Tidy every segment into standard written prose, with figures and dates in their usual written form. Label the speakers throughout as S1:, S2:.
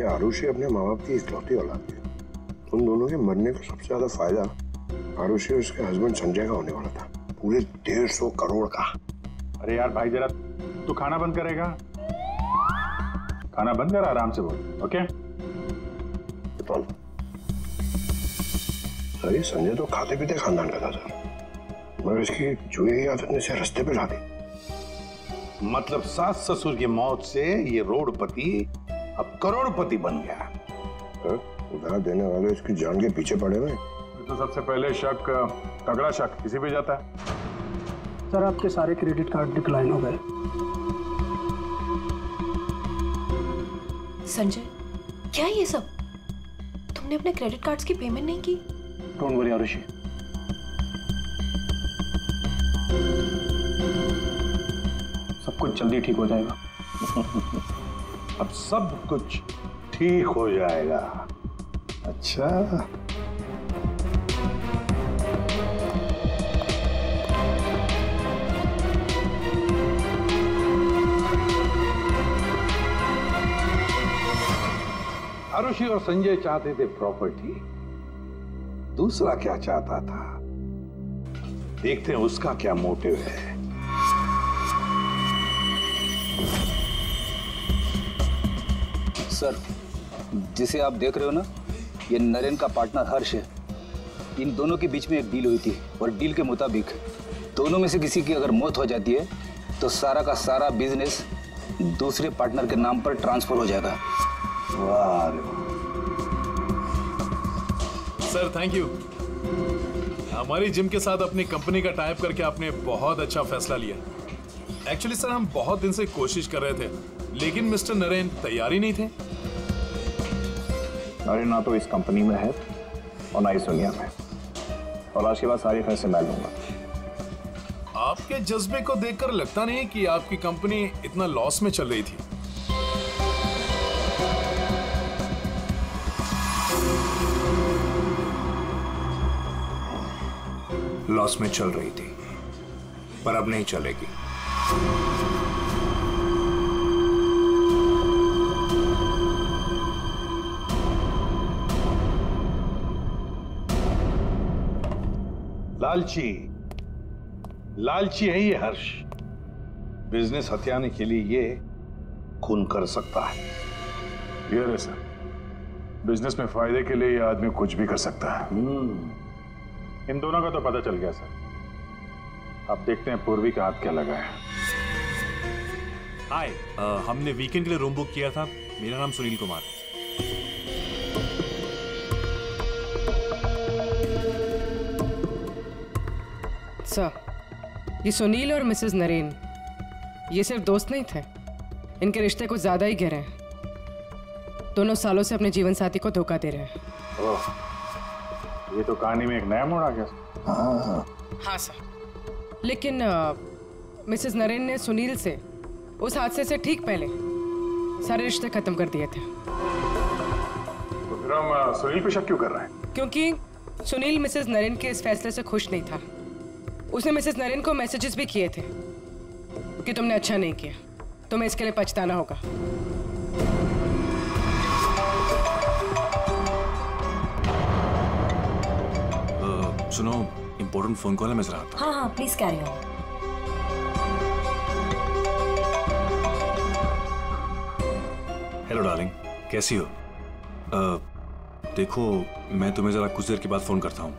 S1: ये आरुषि अपने माँ बाप की इकलौती औलाद है। उन दोनों के मरने का सबसे ज्यादा फायदा आरुषि और उसके हस्बैंड संजय का होने वाला था, पूरे 150 करोड़ का।
S2: अरे यार भाई जरा तू खाना बंद करेगा? खाना बंद कर, आराम से बोल। ओके
S1: बोल। सर ये संजय तो खाते पीते खानदान का था सर, मगर इसकी जुए की आदत ने इसे रास्ते पे ला दी।
S3: मतलब सास ससुर की मौत से ये रोडपति अब करोड़पति बन गया।
S1: उधार देने वाले इसकी जान के पीछे पड़े हुए।
S2: तो सबसे पहले शक, तगड़ा शक किसी पे जाता है।
S4: सर आपके सारे क्रेडिट कार्ड डिक्लाइन हो गए।
S5: संजय क्या ये सब? तुमने अपने क्रेडिट कार्ड्स की पेमेंट नहीं की?
S4: डोंट वरी आरुषि, सब कुछ जल्दी ठीक हो जाएगा।
S3: अब सब कुछ ठीक हो जाएगा। अच्छा आरुषि और संजय चाहते थे प्रॉपर्टी, दूसरा क्या चाहता था देखते हैं उसका क्या मोटिव है।
S6: सर जिसे आप देख रहे हो ना, ये नरेन का पार्टनर हर्ष है। इन दोनों के बीच में एक डील हुई थी और डील के मुताबिक दोनों में से किसी की अगर मौत हो जाती है तो सारा का सारा बिजनेस दूसरे पार्टनर के नाम पर ट्रांसफर हो जाएगा।
S3: वाह
S7: सर थैंक यू। हमारी जिम के साथ अपनी कंपनी का टाइप करके आपने बहुत अच्छा फैसला लिया। एक्चुअली सर हम बहुत दिन से कोशिश कर रहे थे, लेकिन मिस्टर नरेन तैयार ही नहीं थे।
S2: नरेन ना तो इस कंपनी में है और ना ही दुनिया में, और आज के बाद सारे फैसले मैं लूंगा।
S7: आपके जज्बे को देखकर लगता नहीं कि आपकी कंपनी इतना लॉस में चल रही थी।
S8: लॉस में चल रही थी, पर अब नहीं चलेगी।
S3: लालची है ये हर्ष। बिजनेस हथियाने के लिए ये खून कर सकता है।
S2: ये रहे सर, बिजनेस में फायदे के लिए ये आदमी कुछ भी कर सकता है। इन दोनों का तो पता चल गया सर। अब देखते हैं पूर्वी का हाथ क्या लगा है।
S7: हाय, हमने वीकेंड के लिए रूम बुक किया था। मेरा नाम सुनील कुमार है।
S9: सर, ये सुनील और मिसेस नरेन ये सिर्फ दोस्त नहीं थे, इनके रिश्ते कुछ ज्यादा ही गहरे हैं। दोनों सालों से अपने जीवन साथी को धोखा दे रहे हैं।
S2: ओह, ये तो कहानी में एक नया मोड़ आ गया।
S9: हाँ सर, लेकिन मिसेस नरेन ने सुनील से उस हादसे से ठीक पहले सारे रिश्ते खत्म कर दिए थे।
S2: तो फिर हम सुनील पे शक क्यों कर रहे हैं?
S9: क्योंकि सुनील मिसेस नरेन के इस फैसले से खुश नहीं था। उसने मिसेस नरेन को मैसेजेस भी किए थे कि तुमने अच्छा नहीं किया, तुम्हें इसके लिए पछताना होगा।
S7: सुनो, इंपॉर्टेंट फोन कॉल है, मैं जरा आता हूं।
S5: हाँ please carry on.
S7: Hello darling, कैसी हो? देखो मैं तुम्हें जरा कुछ देर के बाद फोन करता हूँ।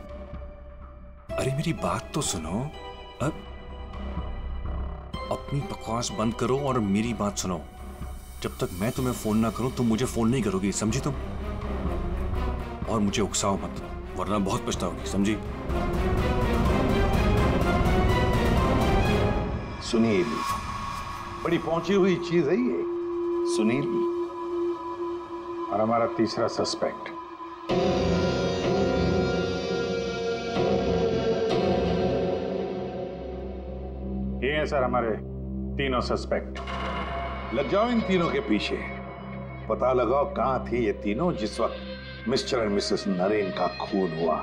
S7: अरे मेरी बात तो सुनो। अपनी बकवास बंद करो और मेरी बात सुनो। जब तक मैं तुम्हें फोन ना करूं तुम मुझे फोन नहीं करोगी, समझी तुम? और मुझे उकसाओ मत, वरना बहुत पछताओगी, समझी?
S3: सुनील बड़ी पहुंची हुई चीज है ये। सुनील
S2: और हमारा तीसरा सस्पेक्ट ये है सर, हमारे तीनों सस्पेक्ट।
S3: लग जाओ इन तीनों के पीछे, पता लगाओ कहां थे ये तीनों जिस वक्त मिस्टर एंड मिसेस नरेन का खून हुआ।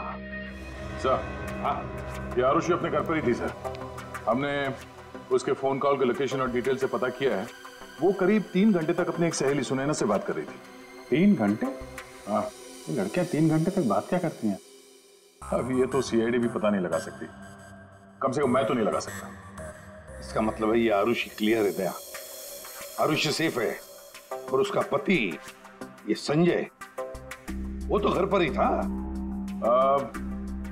S2: सर, हाँ, ये आरुषि अपने घर पर ही थी सर। हमने उसके फोन कॉल के लोकेशन और डिटेल से पता किया है। वो करीब 3 घंटे तक अपनी एक सहेली सुनैना से बात कर रही थी। 3 घंटे? हाँ, लड़कियां 3 घंटे तक बात क्या करती हैं? अब ये तो सीआईडी भी पता नहीं लगा सकती, कम से कम मैं तो नहीं लगा सकता।
S3: इसका मतलब है ये आरुषि क्लियर है दया, आरुषि सेफ है, और उसका पति ये संजय वो तो घर पर ही था।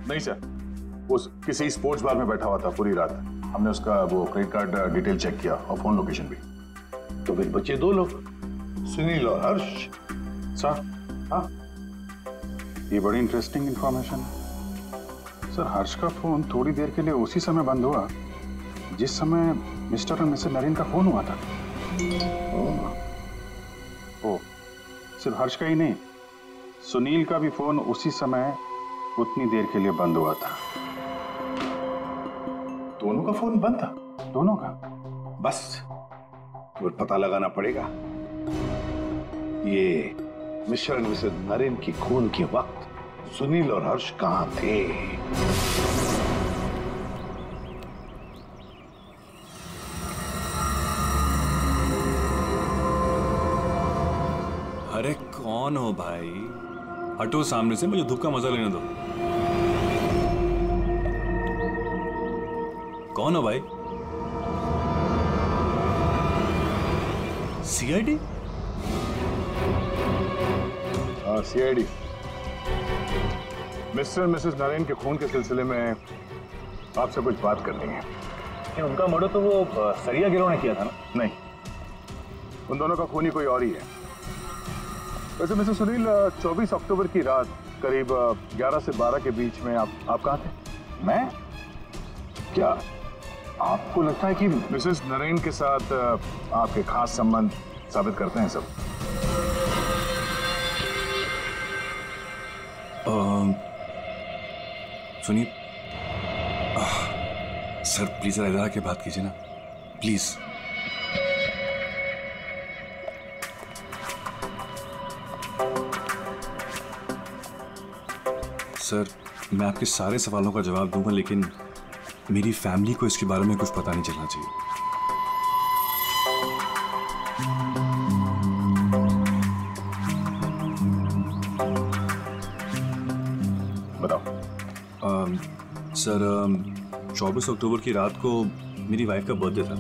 S2: नहीं सर, वो किसी स्पोर्ट्स बार में बैठा हुआ था पूरी रात। हमने उसका वो क्रेडिट कार्ड डिटेल चेक किया और फोन लोकेशन भी।
S3: तो फिर बचे 2 लोग, सुनील और हर्ष।
S2: सर, हाँ, ये बड़ी इंटरेस्टिंग इंफॉर्मेशन है सर। हर्ष का फोन थोड़ी देर के लिए उसी समय बंद हुआ जिस समय मिस्टर और मिसेस नरेन का फोन हुआ था। ओ, सिर्फ हर्ष का ही नहीं, सुनील का भी फोन उसी समय उतनी देर के लिए बंद हुआ था। दोनों का फोन बंद था? दोनों का?
S3: बस तो पता लगाना पड़ेगा ये मिस्टर और मिसेस नरेन की खून के वक्त सुनील और हर्ष कहां थे।
S10: अरे कौन हो भाई? हटो सामने से, मुझे धूप का मजा लेने दो। कौन हो भाई? सीआईडी?
S2: हाँ, सीआईडी। मिस्टर और मिसेस नरेन के खून के सिलसिले में आपसे कुछ बात करनी है।
S6: उनका मर्डर तो वो सरिया गिरोह ने किया था ना?
S2: नहीं, उन दोनों का खूनी कोई और ही है। वैसे मिस्टर सुनील, 24 अक्टूबर की रात करीब 11 से 12 के बीच में आप कहाँ थे?
S3: मैं? क्या
S2: आपको लगता है कि मिसेस नरेन के साथ आपके खास संबंध साबित करते हैं सब?
S10: सुनिए सर, प्लीज इधर आके बात कीजिए ना, प्लीज। सर, मैं आपके सारे सवालों का जवाब दूंगा, लेकिन मेरी फैमिली को इसके बारे में कुछ पता नहीं चलना चाहिए।
S2: बताओ।
S10: सर, 24 अक्टूबर की रात को मेरी वाइफ का बर्थडे था।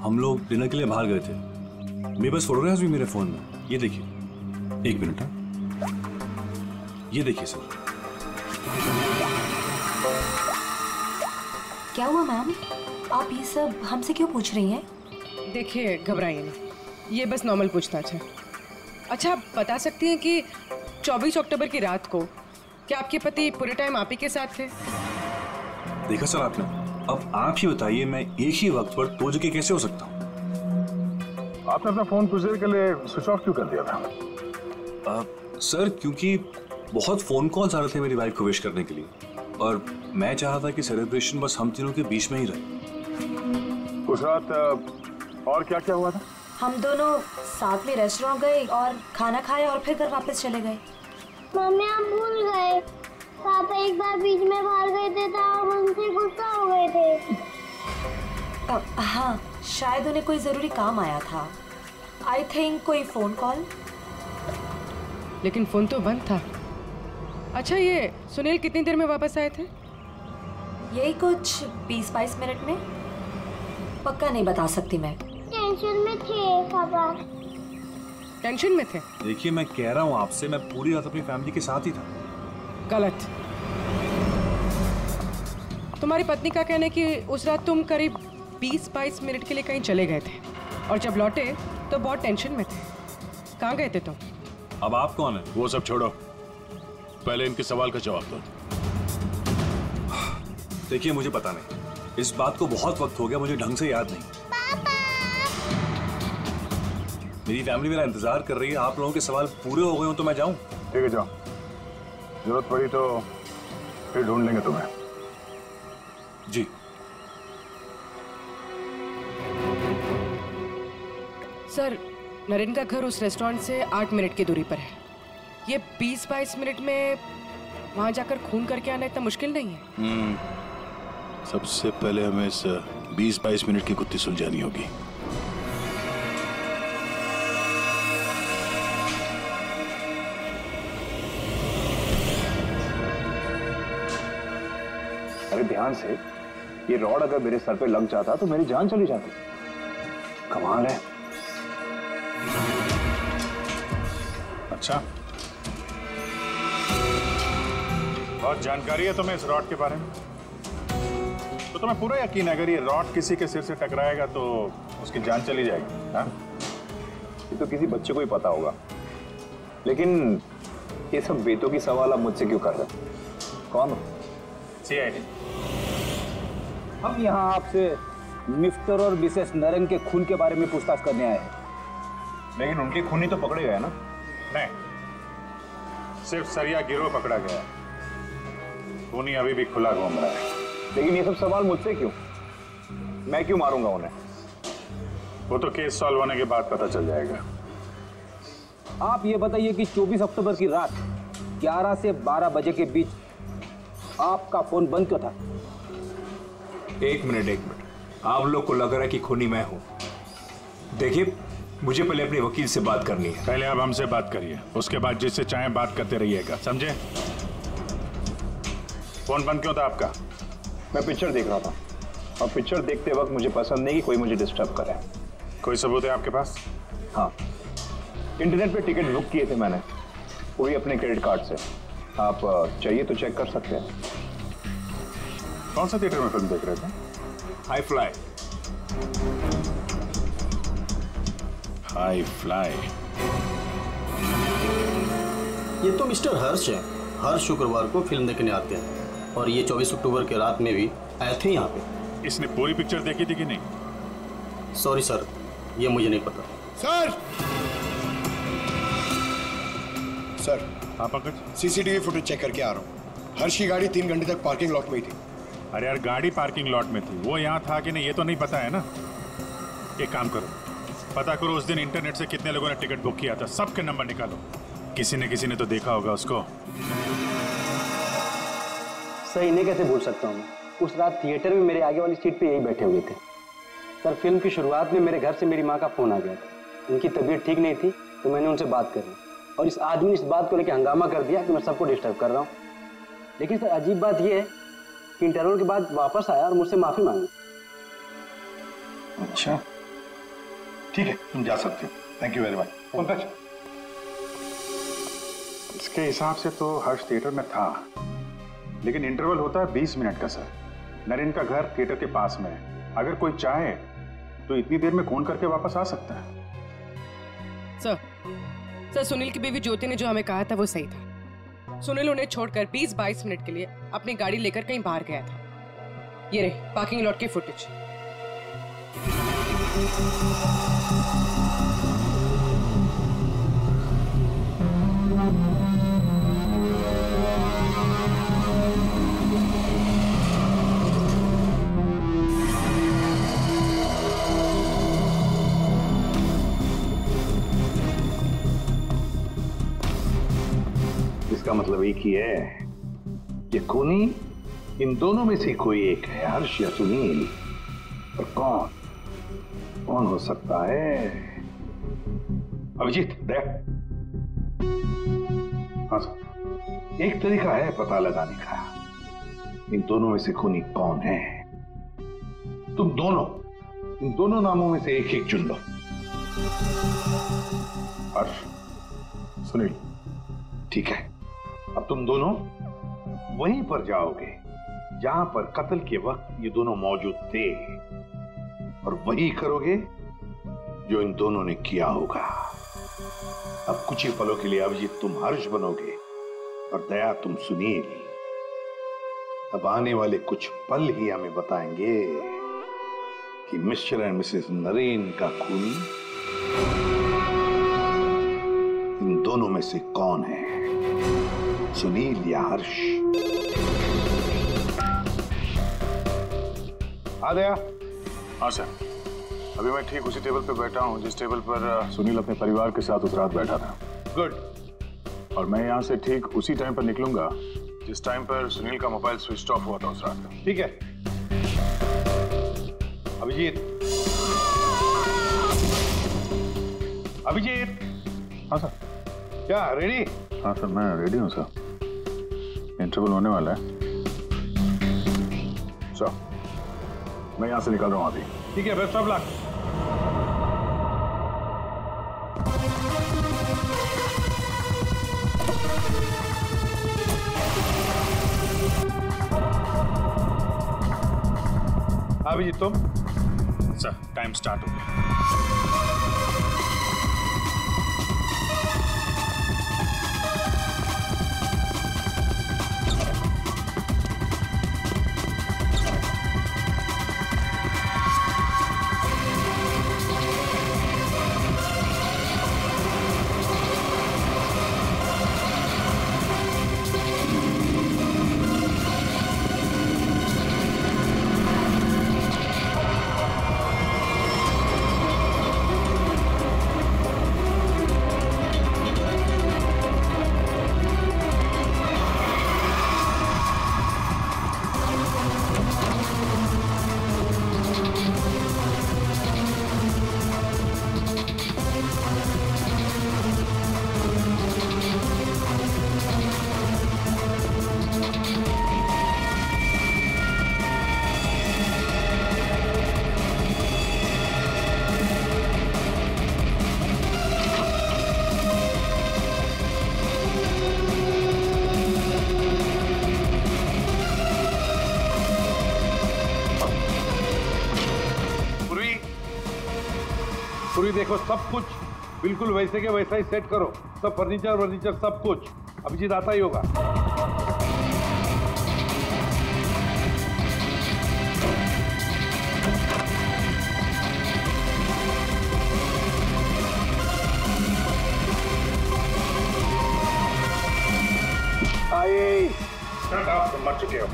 S10: हम लोग डिनर के लिए बाहर गए थे। मेरे पास फोटोग्राफ्स भी मेरे फोन में, ये देखिए। 1 मिनट। हाँ, ये देखिए सर।
S5: क्या हुआ मैम? आप ये सब हमसे क्यों पूछ रही हैं?
S9: देखिए, घबराइए नहीं, ये बस नॉर्मल पूछताछ है। अच्छा, आप बता सकती हैं कि 24 अक्टूबर की रात को क्या आपके पति पूरे टाइम आप ही के साथ थे?
S10: देखा सर आपने, अब आप ही बताइए, मैं एक ही वक्त पर 2 जगह कैसे हो सकता हूँ?
S2: आपने अपना फोन कुछ देर के लिए स्विच ऑफ क्यों कर दिया था?
S10: सर, क्योंकि बहुत फोन कॉल्स आ रहे थे मेरी वाइफ को विश करने के लिए, और मैं चाहा था कि सेलिब्रेशन बस हम तीनों के बीच में ही रहे।
S2: उस रात और क्या क्या हुआ था?
S5: हम दोनों साथ में रेस्टोरेंट गए और खाना खाया और फिर घर वापस चले गए।
S11: मम्मी, हम भूल गए। पापा एक बार बीच में बाहर गए थे तो हम उनसे गुस्सा हो गए थे।
S5: हाँ, शायद उन्हें कोई जरूरी काम आया था। आई थिंक कोई फोन कॉल।
S9: लेकिन फोन तो बंद था। अच्छा, ये सुनील कितनी देर में वापस आए थे?
S5: यही कुछ 20-22 मिनट में। पक्का नहीं बता सकती मैं।
S11: टेंशन में थे पापा।
S9: टेंशन में थे?
S10: देखिए, मैं कह रहा हूँ आपसे, मैं पूरी रात अपनी फैमिली के साथ ही था।
S9: गलत। तुम्हारी पत्नी का कहना है कि उस रात तुम करीब 20-22 मिनट के लिए कहीं चले गए थे, और जब लौटे तो बहुत टेंशन में थे। कहाँ गए थे तुम?
S10: अब आप कौन है?
S7: वो सब छोड़ो, पहले इनके सवाल का जवाब दो।
S10: देखिए, मुझे पता नहीं, इस बात को बहुत वक्त हो गया, मुझे ढंग से याद नहीं। मेरी फैमिली मेरा इंतजार कर रही है। आप लोगों के सवाल पूरे हो गए हो तो मैं जाऊं?
S2: ठीक है, जाओ। जरूरत पड़ी तो फिर ढूंढ लेंगे तुम्हें।
S10: जी।
S9: सर, नरेन का घर उस रेस्टोरेंट से 8 मिनट की दूरी पर है। ये 20-22 मिनट में वहां जाकर खून करके आना इतना मुश्किल नहीं है।
S7: सबसे पहले हमें इस 20-22 मिनट की गुत्थी सुलझानी होगी।
S6: अरे ध्यान से, ये रॉड अगर मेरे सर पे लग जाता तो मेरी जान चली जाती। कमाल है।
S2: अच्छा, बहुत जानकारी है तुम्हें इस रॉड के बारे में, तो तुम्हें पूरा यकीन है अगर ये रॉड किसी के सिर से टकराएगा तो उसकी जान चली जाएगी? हाँ?
S6: ये तो किसी बच्चे को ही पता होगा, लेकिन ये सब बेतों की सवाल आप मुझसे क्यों कर रहे हैं? कौन हो?
S2: CID।
S6: हम यहाँ आपसे मिस्टर और मिसेस नरेन के खून के बारे में पूछताछ करने आए हैं।
S2: लेकिन उनके खूनी तो पकड़े गए ना? नहीं, सिर्फ सरिया गिरोह पकड़ा गया है। खूनी अभी भी खुला घूम रहा है।
S6: लेकिन ये सब सवाल मुझसे क्यों? मैं क्यों मारूंगा उन्हें?
S2: वो तो केस सॉल्व होने के बाद पता चल जाएगा।
S6: आप ये बताइए कि 24 अक्टूबर की रात 11 से 12 बजे के बीच आपका फोन बंद क्यों था?
S8: एक मिनट, आप लोग को लग रहा है कि खूनी मैं हूं। देखिए, मुझे पहले अपने वकील से बात करनी है।
S2: पहले आप हमसे बात करिए, उसके बाद जिससे चाहे बात करते रहिएगा, समझे? फोन बंद क्यों था आपका?
S6: मैं पिक्चर देख रहा था और पिक्चर देखते वक्त मुझे पसंद नहीं कि कोई मुझे डिस्टर्ब करे।
S2: कोई सबूत है आपके पास?
S6: हाँ, इंटरनेट पे टिकट बुक किए थे मैंने, वो भी अपने क्रेडिट कार्ड से। आप चाहिए तो चेक कर सकते हैं।
S2: कौन सा थिएटर में फिल्म देख रहे थे?
S8: High fly.
S2: High fly.
S12: ये तो मिस्टर हर्ष है। हर शुक्रवार को फिल्म देखने आते हैं और ये 24 अक्टूबर के रात में भी आए थे यहाँ पे।
S2: इसने पूरी पिक्चर देखी थी कि नहीं?
S12: सॉरी सर, ये मुझे नहीं पता।
S1: सर,
S2: हाँ पंकज,
S1: CCTV फुटेज चेक करके आ रहा हूँ। हर्ष की गाड़ी 3 घंटे तक पार्किंग लॉट में ही थी।
S2: अरे यार, गाड़ी पार्किंग लॉट में थी, वो यहाँ था कि नहीं ये तो नहीं पता है ना। एक काम करो, पता करो उस दिन इंटरनेट से कितने लोगों ने टिकट बुक किया था, सबके नंबर निकालो। किसी ने तो देखा होगा उसको।
S12: सर, इन्हें कैसे भूल सकता हूँ मैं? उस रात थिएटर में मेरे आगे वाली सीट पे यही बैठे हुए थे। सर, फिल्म की शुरुआत में मेरे घर से मेरी माँ का फोन आ गया था। उनकी तबीयत ठीक नहीं थी तो मैंने उनसे बात करी और इस आदमी ने इस बात को लेकर हंगामा कर दिया कि मैं सबको डिस्टर्ब कर रहा हूँ। लेकिन सर, अजीब बात यह है कि इंटरवल के बाद वापस आया और मुझसे माफी मांगी।
S3: अच्छा, ठीक है, तुम जा सकते हो। Thank you very much. Pankaj,
S2: इसके हिसाब से तो हर्ष थिएटर में था, लेकिन इंटरवल होता है 20 मिनट का सर। नरेन का घर थिएटर के पास में है। अगर कोई चाहे तो इतनी देर में फोन करके वापस आ सकता है।
S9: सर, सुनील की बीवी ज्योति ने जो हमें कहा था वो सही था। सुनील उन्हें छोड़कर 20-22 मिनट के लिए अपनी गाड़ी लेकर कहीं बाहर गया था। ये रहे पार्किंग लॉट की फुटेज।
S3: इसका मतलब एक ही है, ये खूनी इन दोनों में से कोई एक है, हर्ष या सुनील। पर कौन हो सकता है? अभिजीत, दया। हाँ सर, एक तरीका है पता लगाने का, इन दोनों में से खूनी कौन है। तुम दोनों इन दोनों नामों में से एक चुन लो। हर्ष, सुनील। ठीक है, अब तुम दोनों वहीं पर जाओगे जहां पर कत्ल के वक्त ये दोनों मौजूद थे, और वही करोगे जो इन दोनों ने किया होगा। अब कुछ ही पलों के लिए अभिजीत तुम हर्ष बनोगे और दया तुम सुनील। अब आने वाले कुछ पल ही हमें बताएंगे कि मिस्टर एंड मिसेस नरेन का खूनी इन दोनों में से कौन है, सुनील या हर्ष। आ गया?
S2: हाँ सर, अभी मैं ठीक उसी टेबल पे बैठा हूँ जिस टेबल पर सुनील अपने परिवार के साथ उस रात बैठा था।
S3: गुड।
S2: और मैं यहाँ से ठीक उसी टाइम पर निकलूंगा जिस टाइम पर सुनील का मोबाइल स्विच ऑफ हुआ था उस रात का।
S3: ठीक है अभिजीत। अभिजीत।
S2: हाँ सर।
S3: क्या रेडी?
S2: हाँ सर, मैं रेडी हूँ सर। इंटरवल होने वाला है। सर मैं यहां से निकल रहा हूं अभी।
S3: ठीक है, बेस्ट ऑफ लक। अभिजीत तुम?
S2: सर टाइम स्टार्ट हो गया।
S3: पूरी देखो, सब कुछ बिल्कुल वैसे के वैसा ही सेट करो। सब फर्नीचर सब कुछ। अभिजीत आता ही होगा।
S1: आई
S3: तुम मर चुके हो।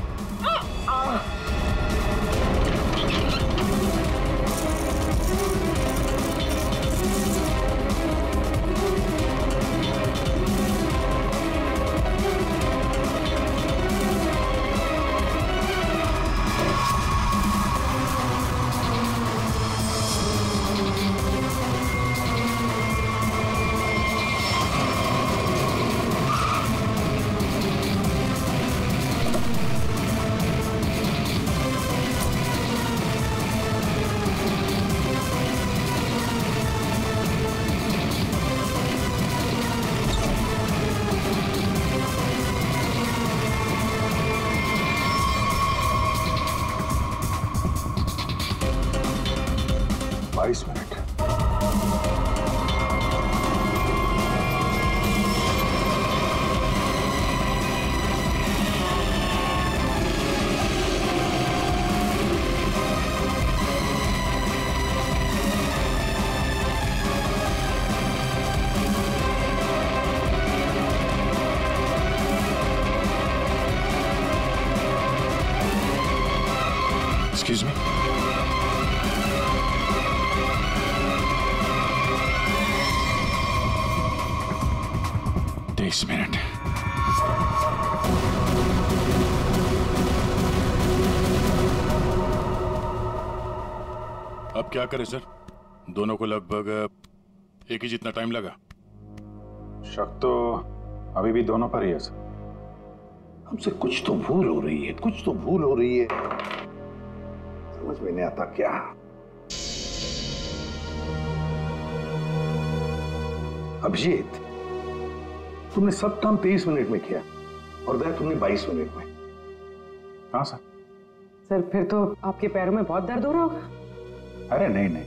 S2: Excuse me? Takes a minute. अब क्या करें सर? दोनों को लगभग एक ही जितना टाइम लगा। शक तो अभी भी दोनों पर ही है सर।
S3: हमसे कुछ तो भूल हो रही है, कुछ तो भूल हो रही है। समझ में नहीं आता क्या। अभिजीत, तुमने सब काम 23 मिनट में किया और दया तुमने 22 मिनट में।
S2: हाँ सर।
S9: सर फिर तो आपके पैरों में बहुत दर्द हो रहा होगा।
S2: अरे नहीं नहीं,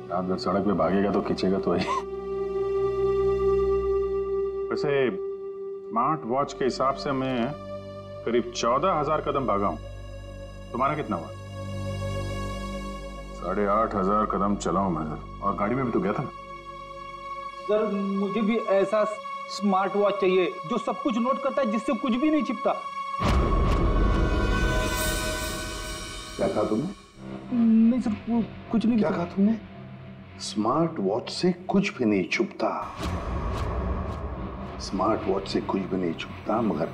S2: रात भर सड़क पे भागेगा तो खींचेगा तो ही। वैसे स्मार्ट वॉच के हिसाब से मैं करीब 14,000 कदम भागा हूं। तुम्हारा कितना हुआ? 8,500 कदम चला हूं मैं सर, और गाड़ी में भी तो गया था।
S6: सर मुझे भी ऐसा स्मार्ट वॉच चाहिए जो सब कुछ नोट करता है, जिससे कुछ भी नहीं छिपता।
S3: क्या कहा तुमने?
S6: नहीं सर, कुछ नहीं।
S3: क्या कहा तुमने? स्मार्ट वॉच से कुछ भी नहीं छुपता। स्मार्ट वॉच से कुछ भी नहीं छुपता, मगर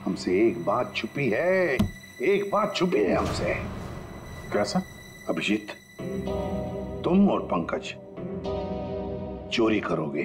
S3: हमसे एक बात छुपी है। एक बात छुपी है हमसे।
S2: कैसा?
S3: अभिजीत, तुम और पंकज चोरी करोगे।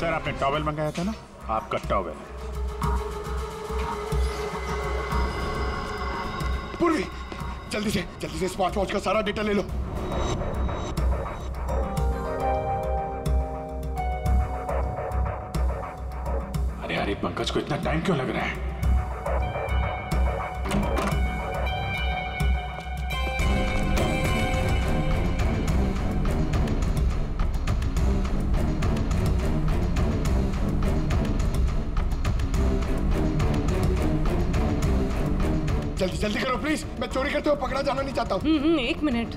S2: सर आपने टॉवेल मंगाया था ना, आपका टॉवेल।
S13: पूर्वी जल्दी से स्मार्ट वॉच का सारा डेटा ले लो।
S2: अरे यार, पंकज को इतना टाइम क्यों लग रहा है?
S13: जल्दी करो प्लीज, मैं चोरी करते हुए पकड़ा जाना नहीं चाहता हूँ।
S9: 1 मिनट।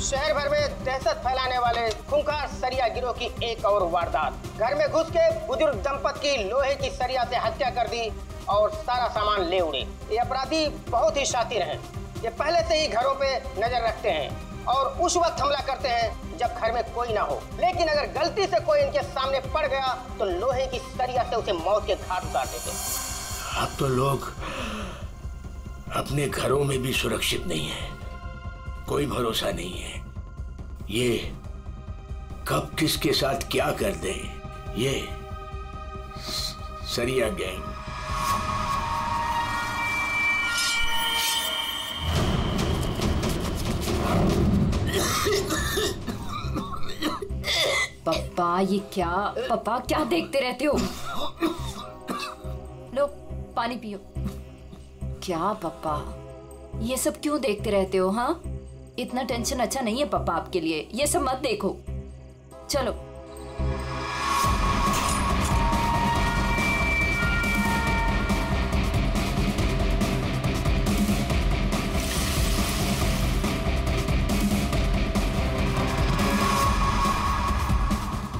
S14: शहर भर में दहशत फैलाने वाले खूंखार सरिया गिरोह की एक और वारदात। घर में घुस के बुजुर्ग दंपत्ति की लोहे की सरिया से हत्या कर दी और सारा सामान ले उड़े। ये अपराधी बहुत ही शातिर हैं। ये पहले से ही घरों पे नजर रखते हैं और उस वक्त हमला करते हैं जब घर में कोई ना हो। लेकिन अगर गलती से कोई इनके सामने पड़ गया तो लोहे की सरिया से उसे मौत के घाट उतार देते।
S15: अब तो लोग अपने घरों में भी सुरक्षित नहीं है, कोई भरोसा नहीं है। ये कब किसके साथ क्या कर दे, ये सरिया गैंग।
S5: पापा क्या देखते रहते हो? लो पानी पियो। क्या पापा, ये सब क्यों देखते रहते हो? हाँ, इतना टेंशन अच्छा नहीं है पापा आपके लिए, ये सब मत देखो। चलो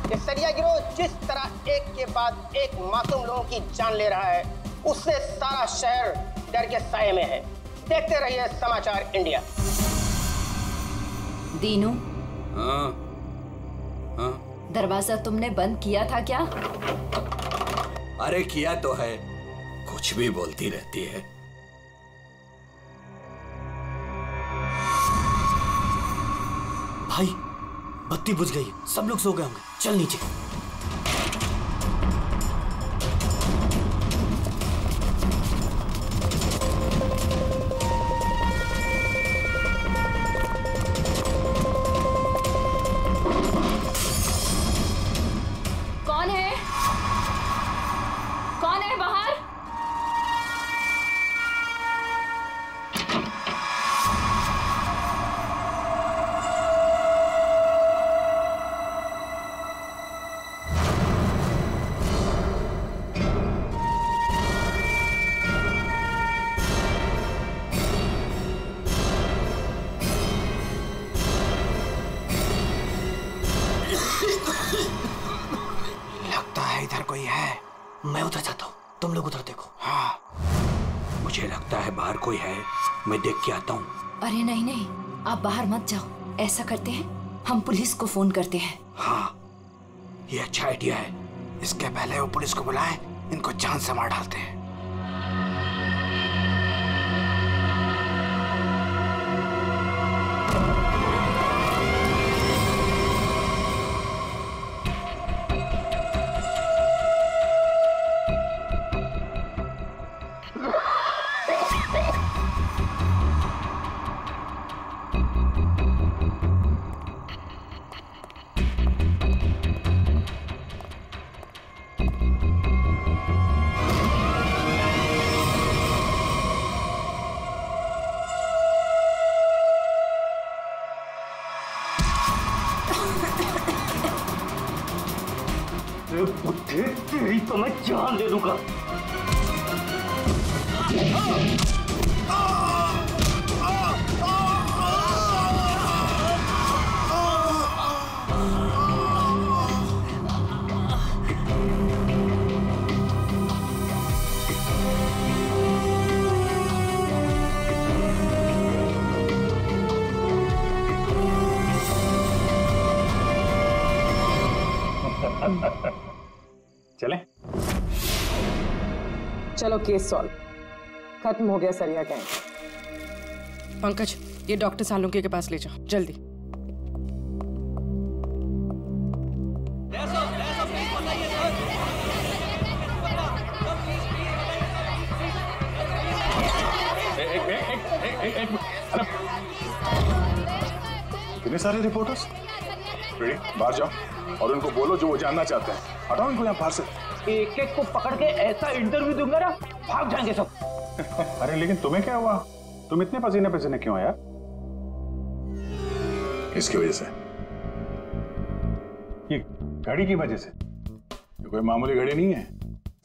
S14: ये सरिया गिरोह जिस तरह एक के बाद एक मासूम लोगों की जान ले रहा है, उससे सारा शहर डर के साये में है। देखते रहिए समाचार इंडिया।
S5: दीनू,
S16: हाँ,
S5: दरवाजा तुमने बंद किया था क्या?
S16: अरे किया तो है, कुछ भी बोलती रहती है।
S17: भाई बत्ती बुझ गई, सब लोग सो गए होंगे, चल नीचे।
S5: कौन है बाहर?
S17: लगता है इधर कोई है। मैं उधर जाता हूँ, तुम लोग उधर देखो।
S16: हाँ, मुझे लगता है बाहर कोई है, मैं देख के आता हूँ।
S5: अरे नहीं नहीं, आप बाहर मत जाओ। ऐसा करते हैं, हम पुलिस को फोन करते हैं।
S16: हाँ, ये अच्छा आइडिया है। इसके पहले वो पुलिस को बुलाएं, इनको जान से मार डालते हैं।
S12: तेरी तो मैं जान दे दूंगा।
S2: चलें?
S9: चलो केस सॉल्व, खत्म हो गया सरिया गैंग। पंकज, ये डॉक्टर सालुंके के पास ले जाओ जल्दी।
S2: कितने सारे रिपोर्टर्स? बाहर जाओ और उनको बोलो जो वो जानना चाहते हैं। हटाओ इनको यहाँ बाहर से।
S3: एक एक को पकड़ के ऐसा इंटरव्यू दूंगा ना, भाग जाएंगे सब।
S2: अरे लेकिन तुम्हें क्या हुआ? तुम इतने पसीने पसीने क्यों यार? इसकी वजह से, ये घड़ी की वजह से। ये कोई मामूली घड़ी नहीं है,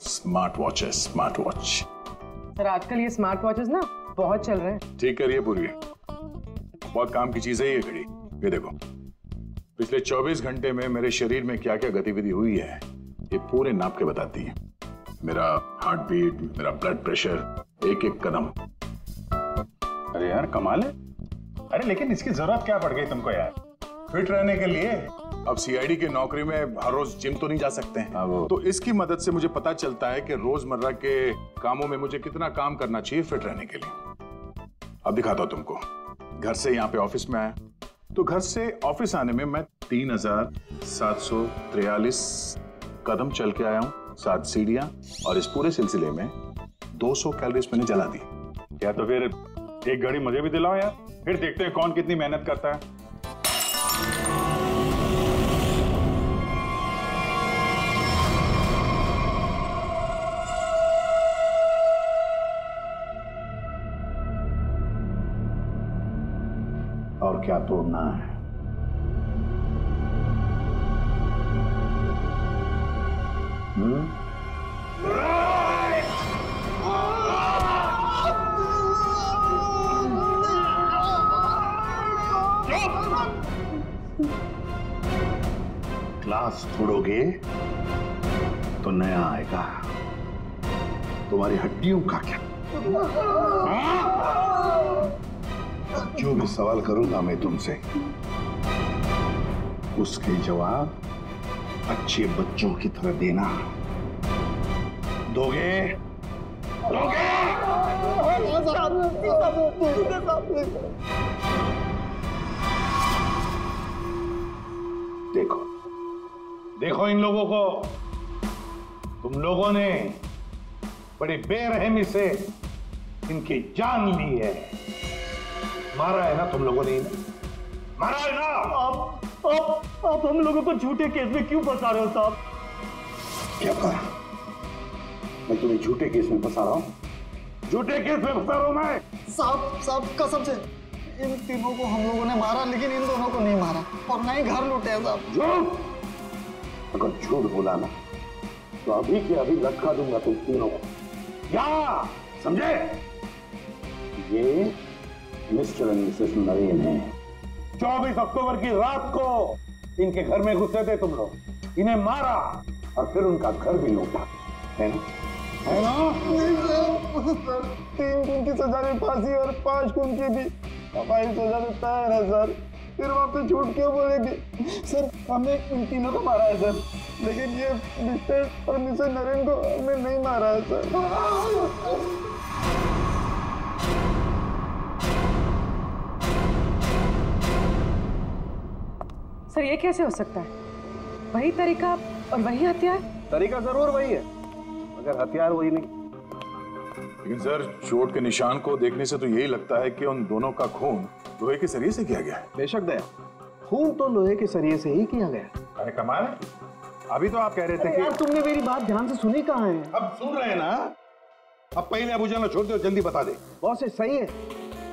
S2: स्मार्ट वॉच है, स्मार्ट वॉच।
S9: सर आजकल ये स्मार्ट वॉचेस ना बहुत चल रहे हैं।
S2: ठीक करिए पूरी, बहुत काम की चीज है ये घड़ी। ये देखो, पिछले 24 घंटे में मेरे शरीर में क्या क्या गतिविधि हुई है ये पूरे नाप के बताती है। मेरा हार्ट बीट, मेरा ब्लड प्रेशर, एक एक कदम। अरे यार कमाल है। अरे लेकिन इसकी जरूरत क्या पड़ गई तुमको यार? फिट रहने के लिए। अब सीआईडी की नौकरी में हर रोज जिम तो नहीं जा सकते हैं, तो इसकी मदद से मुझे पता चलता है कि रोजमर्रा के कामों में मुझे कितना काम करना चाहिए फिट रहने के लिए। अब दिखाता हूं तुमको। घर से यहाँ पे ऑफिस में आया, तो घर से ऑफिस आने में मैं 3743 कदम चल के आया हूँ, 7 सीढ़ियां, और इस पूरे सिलसिले में 200 कैलोरीज मैंने जला दी। क्या तो फिर एक घड़ी मुझे भी दिलाओ यार, फिर देखते हैं कौन कितनी मेहनत करता है।
S3: और क्या तोड़ना है? क्लास तोड़ोगे तो नया आएगा। तुम्हारी हड्डियों का क्या? जो भी सवाल करूंगा मैं तुमसे, उसके जवाब अच्छे बच्चों की तरह देना। दोगे? दोगे? देखो देखो इन लोगों को, तुम लोगों ने बड़ी बेरहमी से इनकी जान ली है। मारा है ना तुम लोगों ने? मारा है ना?
S18: आप हम लोगों को झूठे केस में क्यों फंसा रहे हो साहब?
S3: क्या कहा? मैं तुम्हें झूठे केस में फंसा रहा हूं? झूठे केस में फंसा रहा हूं मैं?
S18: साहब कसम से इन तीनों को हम लोगों ने मारा, लेकिन इन दोनों को नहीं मारा और ना ही घर लूटे हैं साहब।
S3: झूठ? अगर झूठ बोला ना तो अभी के अभी लटका दूंगा तुम तीनों को। क्या समझे? ये मिस्टर एंड मिसेस नरेन है। 24 अक्टूबर की रात को इनके घर में घुसे थे तुम लोग, इन्हें मारा और फिर उनका घर भी लूटा, है ना? है ना?
S18: 3 खून की सजा में फांसी और 5 खून की भी हमारी सजा में तैयार है सर। फिर वहाँ पे झूठ क्यों बोलेंगे सर? हमने इन तीनों को मारा है सर, लेकिन ये मिस्टर और मिसेस नरेन को हमने नहीं मारा है सर।
S9: सर ये कैसे हो सकता है? वही तरीका और वही हथियार?
S12: तरीका जरूर वही है, मगर हथियार वही नहीं।
S2: लेकिन सर चोट के निशान को देखने से तो यही लगता है कि उन दोनों का खून लोहे के सरिये से किया गया है।
S12: बेशक दया, खून तो लोहे के सरिये से ही किया गया।
S2: अरे कमाल है, अभी तो आप कह रहे थे कि
S12: यार तुमने मेरी बात ध्यान से सुनी कहाँ है?
S3: अब सुन रहे हैं ना? अब पहले अबू जान छोड़ दो, जल्दी बता दे।
S12: बहुत से सही है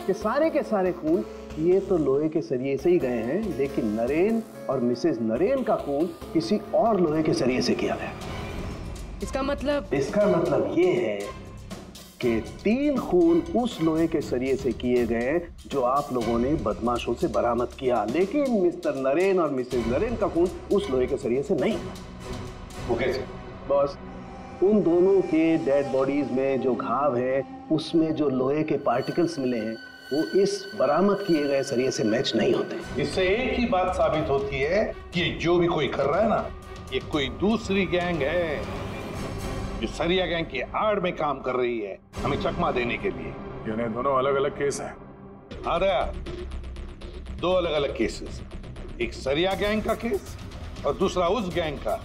S12: कि सारे के सारे खून ये तो लोहे के सरिये से ही गए हैं, लेकिन नरेन और मिसेस नरेन का खून किसी और लोहे के सरिये से किया गया।
S9: इसका मतलब
S12: ये है कि 3 खून उस लोहे के सरिये से किए गए जो आप लोगों ने बदमाशों से बरामद किया, लेकिन मिस्टर नरेन और मिसेस नरेन का खून उस लोहे के सरिये से नहीं।
S3: वो कैसे?
S12: बस उन दोनों के डेड बॉडीज में जो घाव है, उसमें जो लोहे के पार्टिकल्स मिले हैं वो इस बरामद किए गए सरिये से मैच नहीं होते।
S3: इससे एक ही बात साबित होती है कि जो भी कोई कर रहा है ना, ये कोई दूसरी गैंग है, जो सरिया गैंग की आड़ में काम कर रही है हमें चकमा देने के लिए।
S2: यानी दोनों अलग अलग केस हैं?
S3: हाँ दया, 2 अलग अलग केसेस, एक सरिया गैंग का केस और दूसरा उस गैंग का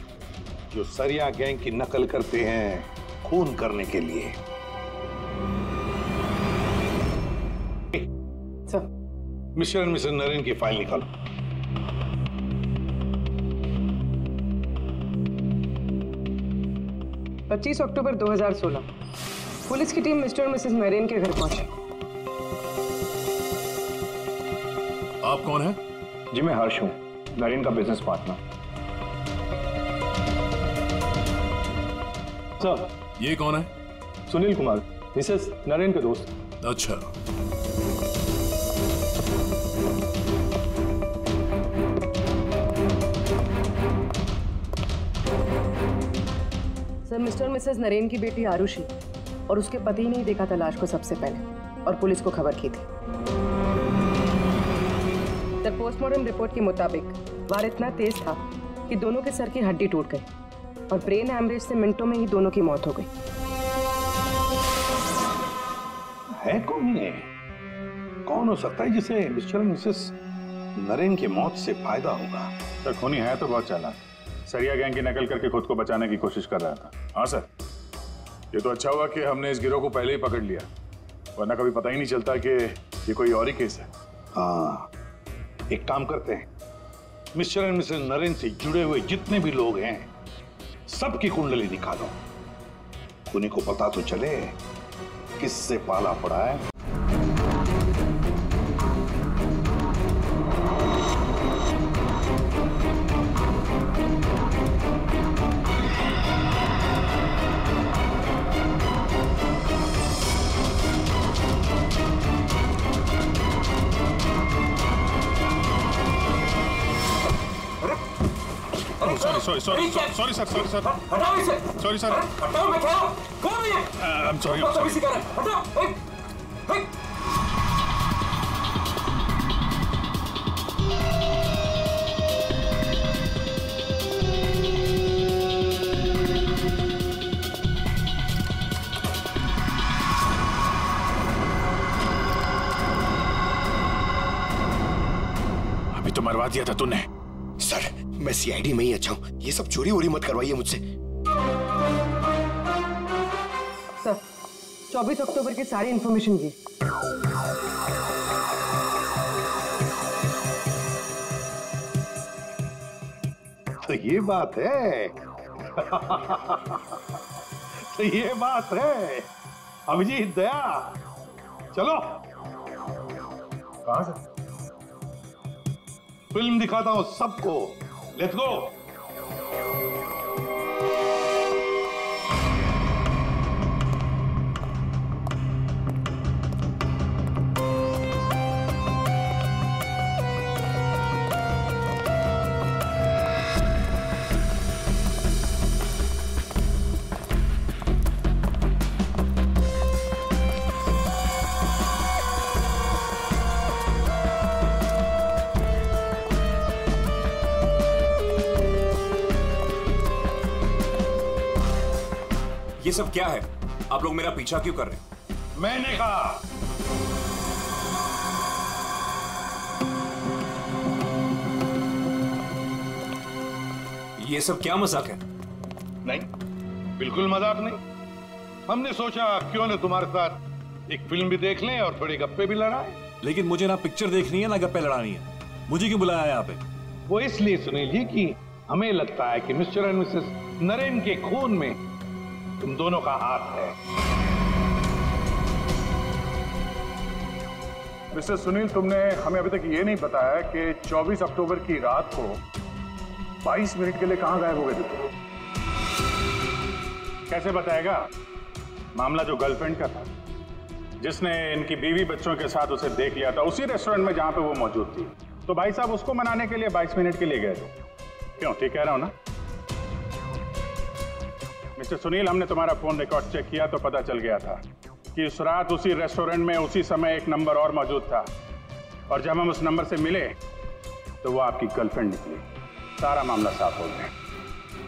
S3: जो सरिया गैंग की नकल करते हैं खून करने के लिए। मिस्टर एंड मिसेस नरेन की फाइल निकालो।
S9: पच्चीस अक्टूबर 2016 पुलिस की टीम मिस्टर और मिसेस नरेन के घर पहुंची।
S7: आप कौन हैं?
S10: जी मैं हर्ष हूँ, नरेन का बिजनेस पार्टनर।
S7: सर ये कौन है?
S10: सुनील कुमार, मिसेस नरेन के दोस्त।
S7: अच्छा,
S9: सर मिस्टर और मिसेस नरेन की बेटी आरुषि और उसके पति ने ही देखा था लाश को सबसे पहले और पुलिस को खबर की थी। सर पोस्टमार्टम रिपोर्ट के मुताबिक वार इतना तेज था कि दोनों के सर की हड्डी टूट गई और ब्रेन हैमरेज से मिनटों में ही दोनों की मौत हो गई।
S3: है कौन ये? कौन हो सकता है जिसे मिस्टर और मिसेस नरेन की मौत से फायदा होगा?
S2: सर खूनी है तो बहुत चालाक, सरिया गैंग की नकल करके खुद को बचाने की कोशिश कर रहा था। हाँ सर, ये तो अच्छा हुआ कि हमने इस गिरोह को पहले ही पकड़ लिया, वरना कभी पता ही नहीं चलता कि ये कोई और ही केस है।
S3: हाँ, एक काम करते हैं, मिस्टर एंड मिसेस नरेन से जुड़े हुए जितने भी लोग हैं सबकी कुंडली निकालो, खूनी को पता तो चले किससे पाला पड़ा है।
S2: सॉरी सर,
S16: हटाओ इसे।
S2: सॉरी सर,
S16: हटाओ, मैं क्या कौन है?
S2: I am sorry.
S16: हटाओ।
S2: अभी तो मरवा दिया था तूने।
S13: सर मैं सीआईडी में ही अच्छा हूँ, ये सब चोरी वोरी मत करवाइए मुझसे।
S9: सर 24 अक्टूबर की सारी इंफॉर्मेशन ये।
S3: तो ये बात है। तो ये बात है। अभिजीत, दया, चलो।
S2: कहाँ से?
S3: फिल्म दिखाता हूं सबको। Let's go.
S8: ये सब क्या है? आप लोग मेरा पीछा क्यों कर रहे हैं?
S3: मैंने कहा।
S8: ये सब क्या मजाक है?
S3: नहीं, बिल्कुल मजाक नहीं। हमने सोचा क्यों न तुम्हारे साथ एक फिल्म भी देख लें और थोड़ी गप्पे भी लड़ाएं।
S10: लेकिन मुझे ना पिक्चर देखनी है ना गप्पे लड़ानी है। मुझे क्यों बुलाया यहाँ पे?
S3: वो इसलिए सुनील जी कि हमें लगता है कि मिस्टर एंड मिसेस नरेन के खून में तुम दोनों का हाथ है।
S2: मिस्टर सुनील, तुमने हमें अभी तक ये नहीं बताया कि 24 अक्टूबर की रात को 22 मिनट के लिए कहां गायब हो गए थे? कैसे बताएगा? मामला जो गर्लफ्रेंड का था, जिसने इनकी बीवी बच्चों के साथ उसे देख लिया था उसी रेस्टोरेंट में जहां पे वो मौजूद थी, तो भाई साहब उसको मनाने के लिए 22 मिनट के लिए गए थे। क्यों, ठीक कह रहा हूं ना? मिस्टर सुनील, हमने तुम्हारा फोन रिकॉर्ड चेक किया तो पता चल गया था कि उस रात उसी रेस्टोरेंट में उसी समय एक नंबर और मौजूद था, और जब हम उस नंबर से मिले तो वो आपकी गर्लफ्रेंड निकली। सारा मामला साफ हो गया।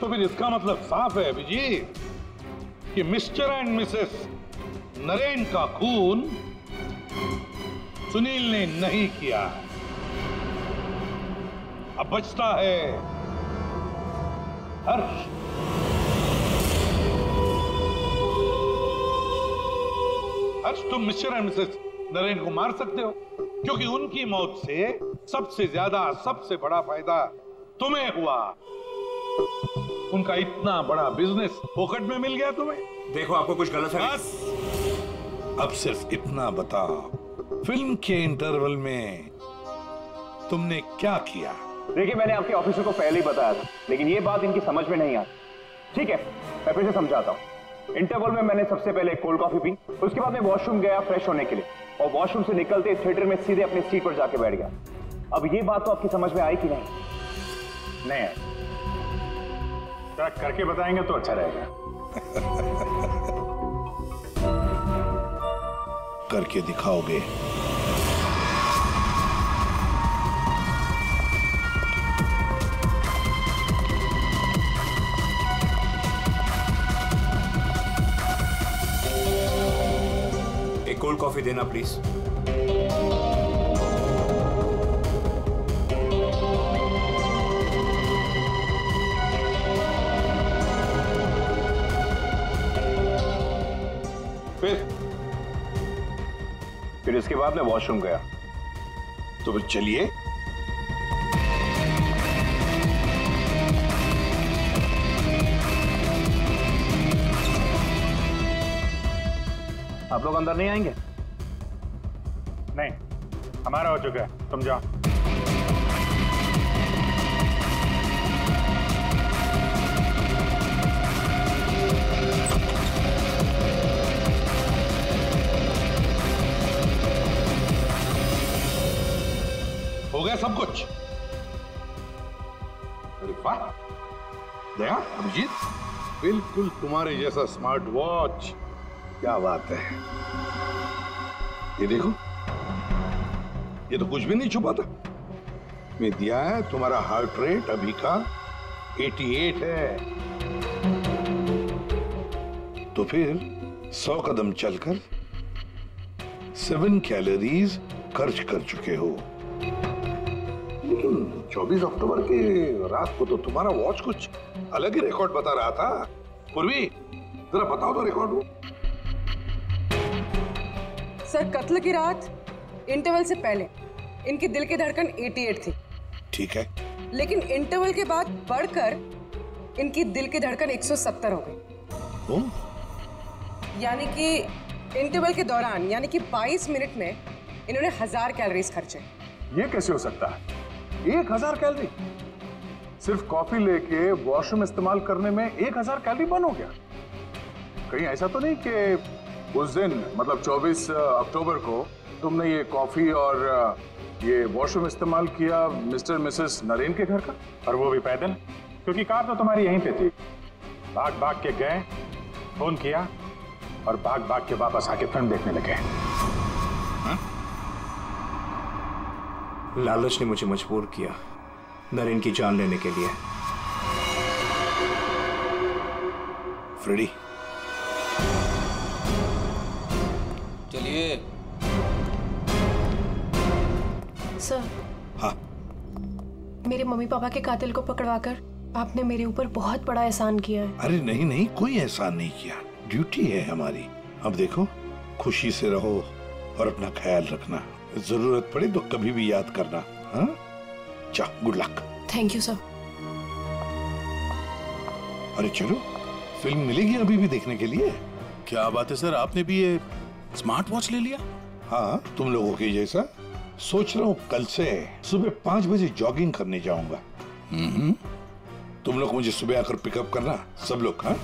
S3: तो फिर इसका मतलब साफ है अभिजीत कि मिस्टर एंड मिसेस नरेन का खून सुनील ने नहीं किया। अब बचता है हर्ष। हर्ष, तुम मिस्टर एंड मिसेस नरेन को मार सकते हो क्योंकि उनकी मौत से सबसे ज्यादा, सबसे बड़ा फायदा तुम्हें हुआ। उनका इतना बड़ा बिजनेस फोकट में मिल गया तुम्हें।
S8: देखो, आपको कुछ गलत है।
S3: बस अब सिर्फ इतना बताओ, फिल्म के इंटरवल में तुमने क्या किया?
S19: देखिए, मैंने आपके ऑफिसर को पहले ही बताया था, लेकिन ये बात इनकी समझ में नहीं आती। ठीक है, मैं फिर से समझाता हूँ। इंटरवल में मैंने सबसे पहले कोल्ड कॉफी पी, उसके बाद मैं वॉशरूम गया फ्रेश होने के लिए, और वॉशरूम से निकलते थिएटर में सीधे अपनी सीट पर जाके बैठ गया। अब ये बात तो आपकी समझ में आई कि नहीं?
S2: नहीं आई। करके बताएंगे तो अच्छा रहेगा।
S3: करके दिखाओगे?
S8: एक कोल्ड कॉफी देना प्लीज।
S19: फिर इसके बाद मैं वॉशरूम गया।
S3: तो फिर चलिए।
S19: आप लोग अंदर नहीं आएंगे?
S2: नहीं, हमारा हो चुका है, तुम जाओ।
S3: हो गया सब कुछ? अरे वाह दया, अभिजीत, बिल्कुल तुम्हारे जैसा स्मार्ट वॉच। क्या बात है। ये देखो, ये तो कुछ भी नहीं छुपा था। मैं दिया है तुम्हारा हार्ट रेट अभी का 88 है। तो फिर 100 कदम चलकर 7 कैलोरीज खर्च कर चुके हो। लेकिन 24 अक्टूबर की रात को तो तुम्हारा वॉच कुछ अलग ही रिकॉर्ड बता रहा था। पूर्वी, जरा बताओ तो रिकॉर्ड वो।
S9: सर, कत्ल की रात इंटरवल से पहले इनकी दिल की धड़कन 88 थी।
S3: ठीक है।
S9: लेकिन इंटरवल के बाद बढ़कर इनकी दिल की धड़कन 170 हो गई। यानी कि इंटरवल के दौरान, यानी कि 22 मिनट में इन्होंने 1000 कैलोरीज खर्चे।
S2: ये कैसे हो सकता है? 1000 कैलोरी? सिर्फ कॉफी लेके वॉशरूम इस्तेमाल करने में 1000 कैलोरी बर्न हो गया? कहीं ऐसा तो नहीं कि उस दिन, मतलब 24 अक्टूबर को तुमने ये कॉफी और ये वॉशरूम इस्तेमाल किया मिस्टर मिसेस नरेन के घर का, और वो भी पैदल? क्योंकि कार तो तुम्हारी यहीं पे थी। भाग भाग के गए, फोन किया और भाग भाग के वापस आके फिल्म देखने लगे।
S8: लालच ने मुझे मजबूर किया नरेन की जान लेने के लिए।
S3: फ्रेडी,
S6: चलिए।
S20: सर।
S3: हाँ।
S20: मेरे मम्मी पापा के कातिल को पकड़वाकर आपने मेरे ऊपर बहुत बड़ा एहसान किया है।
S3: अरे नहीं नहीं, कोई एहसान नहीं किया, ड्यूटी है हमारी। अब देखो, खुशी से रहो और अपना ख्याल रखना। जरूरत पड़े तो कभी भी याद करना। हाँ, चलो, good luck.
S20: Thank you sir.
S3: अरे चलो, फिल्म मिलेगी अभी भी देखने के लिए।
S7: क्या बात है सर, आपने भी ये स्मार्ट वॉच ले लिया?
S3: हाँ, तुम लोगों के जैसा। सोच रहा हूँ कल से सुबह 5 बजे जॉगिंग करने जाऊंगा। तुम लोग मुझे सुबह आकर पिकअप करना, सब लोग। हाँ।